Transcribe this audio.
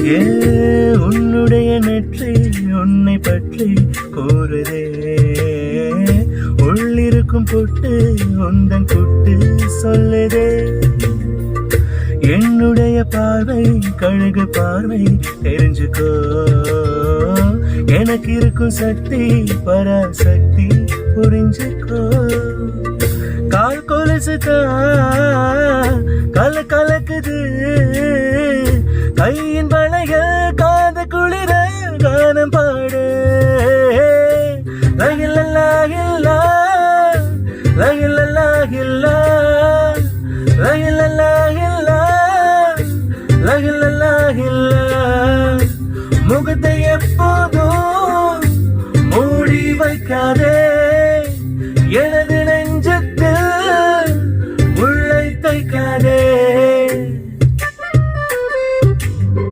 ஏ உன்னுடைய நெற்றி உன்னை பற்றி கூறுதே, உள்ளிருக்கும் பொட்டு உந்தன் குட்டு சொல்லுதே. என்னுடைய பார்வை கழுகு பார்வை தெரிஞ்சுக்கோ, எனக்கு இருக்கும் சக்தி பராசக்தி புரிஞ்சுக்கோ. கால் கொலுசுதான் கலக்குது, கையின்